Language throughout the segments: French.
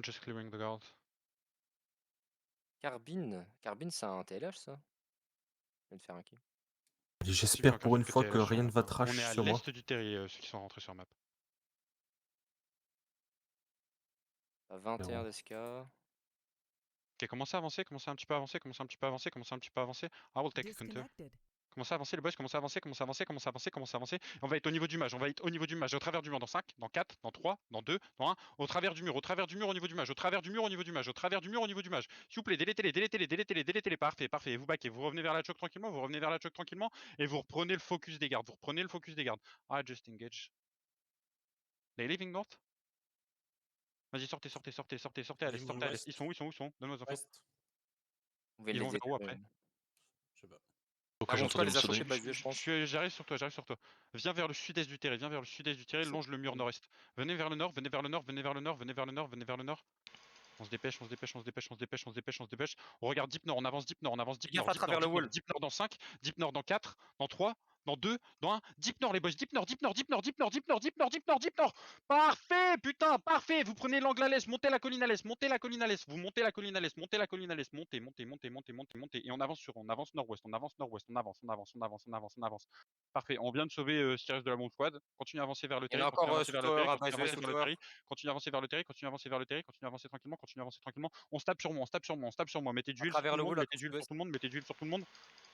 just clearing the guard. Carbine, c'est un TLH ça? Je viens de faire un kill. J'espère pour une fois que rien ne va On trash est à sur moi. l'est du terri, ceux qui sont rentrés sur map. À 21 Zéro. d'SK. Ok, commencez à avancer, commencez un petit peu à avancer, commencez un petit peu à avancer, commencez un petit peu à avancer. I will take a counter. Disconnected. Commencez à avancer les boys, commencez à avancer, commencez à avancer, commencez à avancer, commencez à avancer. On va être au niveau du mage, on va être au niveau du mage, au travers du mur dans 5, dans 4, dans 3, dans 2, dans 1, au travers du mur, au niveau du mage, au travers du mur, au niveau du mage, au travers du mur, au niveau du mage. S'il vous plaît, délétez-les, délétez-les, délétez-les, délétez-les, parfait, parfait. Vous backez, vous revenez vers la choc tranquillement, vous revenez vers la choc tranquillement, et vous reprenez le focus des gardes, vous reprenez le focus des gardes. I just engage. They leaving north? Vas-y, sortez, sortez, sortez, sortez, sortez à l'est, sortez à l'est. Ils sont où, ils sont où, ils sont où? Donne-moi les infos. West. Vous pouvez Ils vont les vers où aider. après? Je sais pas. Ok, Ah, j'ai bon, toi, entendu les le assauts sonner. chez Basieux, je pense. J'arrive sur toi, j'arrive sur toi. Viens vers le sud-est du terrain, viens vers le sud-est du terrain, C'est- longe le mur nord-est. Venez vers le nord, venez vers le nord, venez vers le nord, venez vers le nord, venez vers le nord. On se dépêche, on se dépêche, on se dépêche, on se dépêche, on se dépêche, on se dépêche. On regarde Deep Nord, on avance Deep Nord, on avance Deep Gaffe Nord, à Deep Nord, travers le Deep Nord, wall. Deep Nord dans 5, Deep Nord dans 4, dans 3, dans 2, dans 1. Deep Nord les boys, Deep Nord, Deep Nord, Deep Nord, Deep Nord, Deep Nord, Deep Nord, Deep Nord, Deep Nord. Parfait, putain, parfait. Vous prenez l'angle à l'est, montez la colline à l'est, montez la colline à l'est, vous montez la colline à l'est, montez la colline à l'est, montez, montez, montez, montez, montez, montez. Et on avance on avance nord-ouest, on avance nord-ouest, on avance, on avance, on avance, on avance, on avance. Parfait, on vient de sauver ce qui reste de la bombe squad. Continuez à avancer vers le Il y en terri, a continuez à encore avancer sous vers le tower terri, à continuez à Basieux, avancer sous vers le tower. terri, continuez à avancer vers le terri, continuez à avancer vers le terri, continuez à avancer tranquillement, continuez à avancer tranquillement. On se tape sur moi, on se tape sur moi, on se tape sur moi. Mettez du À heal sur tout travers le le monde, wall, à mettez du heal sur sud-ouest. tout le monde, mettez du heal sur tout le monde.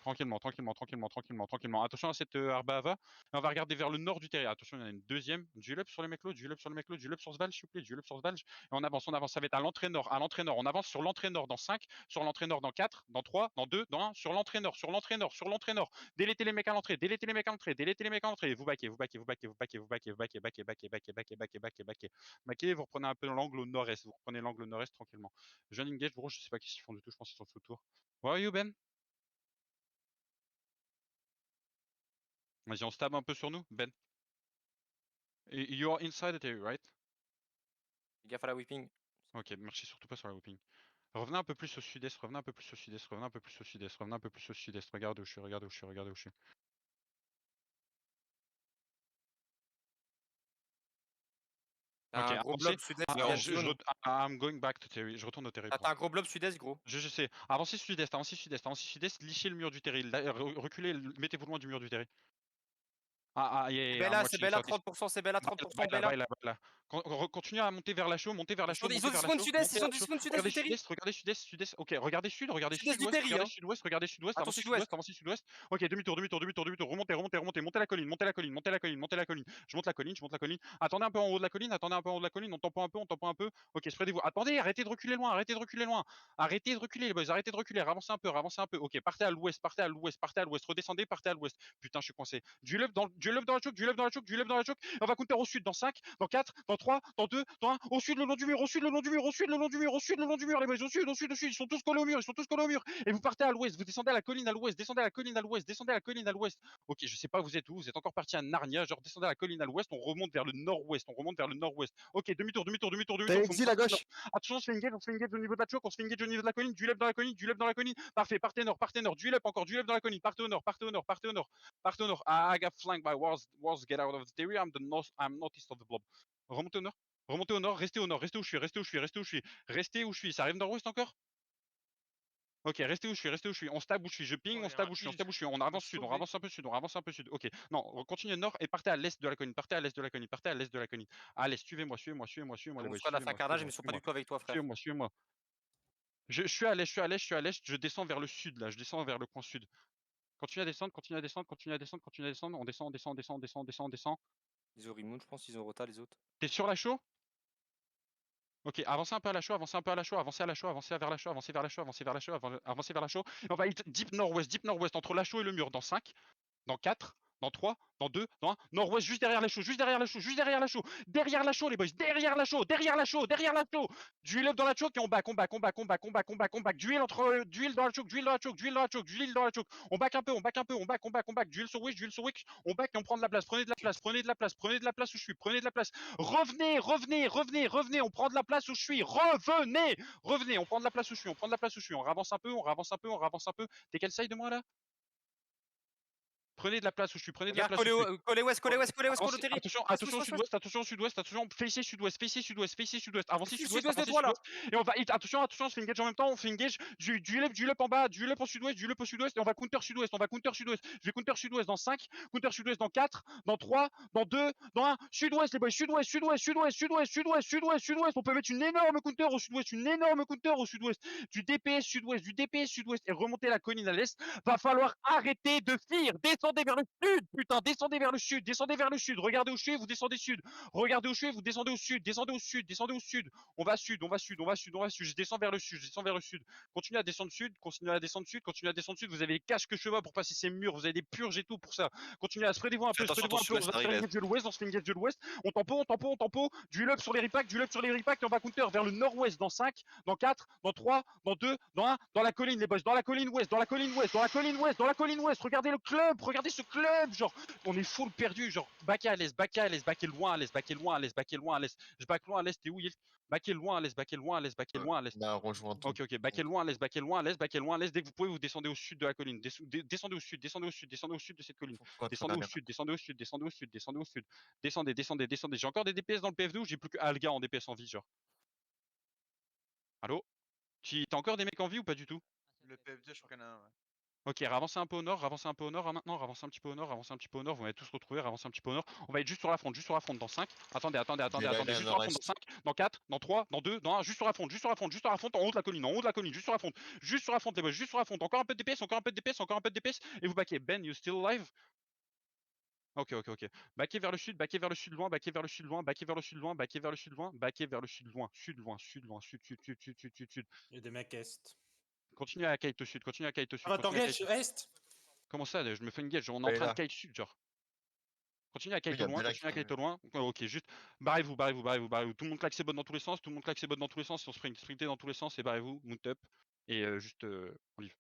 Tranquillement, tranquillement, tranquillement, tranquillement, tranquillement. Attention à cette Arba Ava. Et on va regarder vers le nord du terrain. Attention, il y en a une deuxième. Du up sur les mecs du up sur les mecs du up sur Sval, s'il vous plaît, du up sur Sval. Et on avance, on avance. Ça va être à l'entrée nord, à l'entrée nord. On avance sur l'entrée nord dans 5, sur l'entrée nord dans 4, dans 3, dans 2, dans 1, sur l'entrée nord, sur l'entrée nord, sur l'entrée nord. Délétez les mecs à l'entrée, délétez les mecs à l'entrée, délétez les mecs à l'entrée. Vous baquez, vous baquez, vous baquez, vous baquez, vous baquez, vous baquez, baquez, baquez, baquez, baquez, baquez, baquez, baquez. Baquez, vous reprenez un peu l'angle au nord-est. Vous reprenez l'angle nord-est tranquillement. Jeune engage, gros, je sais pas qu'est-ce qu'ils font du tout. Je pense qu'ils sont sous tour. Where are you, Ben? Vas-y, on stab un peu sur nous, Ben. You are inside the area, right? Gaffe à la whipping. Ok, marchez surtout pas sur la whipping. Revenez un peu plus au sud-est, revenez un peu plus au sud-est, revenez un peu plus au sud-est, revenez un peu plus au sud-est. Regardez où je suis, regardez où je suis, regardez où je suis. T'as Ok, un gros avancez. blob sud-est, I'm going back to Terry. Je retourne au Terry. T'as un gros blob sud-est, gros. Je sais. Avancez sud-est, avancez sud-est, avancez sud-est. Lichez le mur du Terry. Reculez, mettez-vous loin du mur du Terry. I'm C'est watching Bella southeast. 30%, c'est Bella 30%, Bella. Baila. Continuez à monter vers la chaux, montez vers la chaux, Ils montez sont vers la spawn chaux, sud-est, montez ils vers sont la chaux. spawn sud-est Regardez du terri. sud-est, regardez sud-est, sud-est. Ok, regardez sud, regardez Sud-est du sud-ouest, terri, regardez hein. sud-ouest, regardez sud-ouest, Attends, avancez sud-ouest. sud-ouest, avancez sud-ouest. Ok, demi-tour, demi-tour, demi-tour, demi-tour. Remontez, remontez, remontez, montez la colline, montez la colline, montez la colline, montez la colline. Je monte la colline, je monte la colline. Attendez un peu en haut de la colline, attendez un peu en haut de la colline, on tampon un peu, on tampon un peu. Ok, spreadez-vous. Attendez, arrêtez de reculer loin, arrêtez de reculer loin. Arrêtez de reculer, les boys, arrêtez de reculer, avancez un peu, avancez un peu. Ok, partez à l'ouest, partez à l'ouest, partez à l'ouest, redescendez, partez à l'ouest. Putain, je suis coincé. Du love dans la choke, du love dans la choke, du love dans la choke. On va counter au sud dans 5, dans 4, dans 3, dans 2, dans 1, au sud le long du mur, au sud le long du mur, au sud le long du mur, au sud le long du mur, les boys, au sud, au sud, au sud, ils sont tous collés au mur, ils sont tous collés au mur. Et vous partez à l'ouest, vous descendez à la colline à l'ouest, descendez à la colline à l'ouest, descendez à la colline à l'ouest. Ok, je sais pas vous êtes où, vous êtes encore parti à Narnia, genre descendez à la colline à l'ouest, on remonte vers le nord-ouest, on remonte vers le nord-ouest. Ok, demi-tour, demi-tour, demi-tour, T'as demi-tour. exil à gauche. Attention, on se fait engage au niveau de la choke, on se fait engage au niveau de la colline, du left dans la colline, du left dans la colline. Parfait, partez nord, du left encore, du left dans la colline, partez au nord, partez au nord, partez au nord, partez au nord. I got flanked by wars, get out of the area, I'm northeast of the blob. Remontez au nord. Remontez au nord, restez au nord, restez où je suis, restez où je suis, restez où je suis, restez où je suis. Ça arrive nord-ouest encore? Ok, restez où je suis, restez où je suis. On stab où je suis, je ping, on stab où je suis, on stab où je suis. On avance sud, on avance un peu sud, on avance un peu sud. Ok, non, continuez nord et partez à l'est de la colline, partez à l'est de la colline, partez à l'est de la colline. À l'est, suivez-moi, suivez-moi, suivez-moi, suivez-moi les Mon boys, squad a fait un suivez-moi, carnage, mais suivez-moi, ils sont pas suivez-moi, du tout avec toi, frère. suivez-moi, suivez-moi. Je suis à l'est, je suis à l'est, je suis à l'est, je descends vers le sud là, je descends vers le coin sud. Continuez à descendre, continuez à descendre, continuez à descendre, continuez à descendre, on descend, on descend, on descend, on descend, on descend, on descend. Ils ont remoon, je pense, ils ont rota les autres. T'es sur la chaux? Ok, avancez un peu à la chaux, avancez un peu à la chaux, avancez à la chaux, avancez vers la chaux, avancez vers la chaux, avancez vers la chaux, avancez vers la chaux. Et on va hit deep nord-ouest entre la chaux et le mur dans 5, dans 4, dans 3, dans 2, dans 1, nord-ouest, juste derrière la chaux, juste derrière la chaux, juste derrière la chaux, derrière la chaux les boys, derrière la chaux, derrière la chaux, derrière la chaux. Duel up dans la choke et on back, on back, on back, on back, on back, on back, on back. Duel entre duel dans la choke, duel dans la choke, duel dans la choke, duel dans la choke. On back un peu, on back un peu, on back, on back, on back. Duel sur wish, on back et on prend de la place. Prenez de la place, prenez de la place, prenez de la place où je suis, prenez de la place. Revenez, revenez, revenez, revenez, on prend de la place où je suis. Revenez, revenez, on prend de la place où je suis, on prend de la place où je suis. On avance un peu, on avance un peu, on avance un peu. T'es quelle side de moi là? Prenez de la place où je suis, prenez de la Regarde, place où je suis. collez west, Avancez, Coloteri. attention, attention au sud-ouest, attention au sud-ouest, attention, facez sud-ouest, avancez sud-ouest, Sud-ouest de avancez toi là. sud-ouest, et on va, attention, attention, on se fait engage en même temps, on fait engage, du up en bas, du up au sud-ouest, et on va counter sud-ouest, je vais counter sud-ouest dans 5, counter sud-ouest dans 4, dans 3, dans 2, dans 1, sud-ouest les boys, sud-ouest, on peut mettre une énorme counter au sud-ouest, du DPS sud-ouest, et remonter la colline à l'est, va falloir arrêter de fuir, descendez vers le sud, putain, descendez vers le sud, regardez où je suis, vous descendez sud, regardez où je suis, vous descendez au sud, on va sud, je descends vers le sud, continuez à descendre sud, vous avez les casques chevaux pour passer ces murs, vous avez des purges et tout pour ça, continuez à spreadez-vous un peu, Attention, on va se faire une engage de l'ouest, on tempo, du up sur les repacks, et on va counter vers le nord-ouest dans 5, dans 4, dans 3, dans 2, dans 1, dans la colline les boys, dans la colline ouest, regardez le club, regardez ce club, genre, on est full perdu, genre, backé à l'est, backé loin à l'est, je back loin à l'est, t'es où Yilk? Backé loin à l'est, Bah, rejoins tout. ok, backé loin à l'est, dès que vous pouvez, vous descendez au sud de la colline, descendez au sud de cette colline, descendez au sud, descendez, j'ai encore des DPS dans le PF2 ou j'ai plus que Alga en DPS en vie, genre? Allô? T'as encore des mecs en vie ou pas du tout? Le PF2, je crois qu'il y en a un, ouais. Ok, ravancez un peu au nord, maintenant, ravancez un petit peu au nord, vous m'avez tous retrouvés, ravancez un petit peu au nord. On va être juste sur la fronte, dans 5. Attendez, juste sur la fronte dans 5, dans 4, dans 3, dans 2, dans 1, juste sur la fronte, en haut de la colline, juste sur la fronte les boys, juste sur la fronte, encore un peu de DPS, et vous backez. Ben, you still alive? Ok. Backez vers le sud, loin, sud. Il y a des mecs est. Continuez à kite au sud, Ah, attends, gauche, est. Comment ça, je me fais une gage, on est en Ouais, train de là. kite sud, genre. Continuez à kite Oui, au loin, ok, juste, barrez-vous. Tout le monde claque ses bottes dans tous les sens, on sprintez dans tous les sens, et barrez-vous, mount up, et juste, on livre.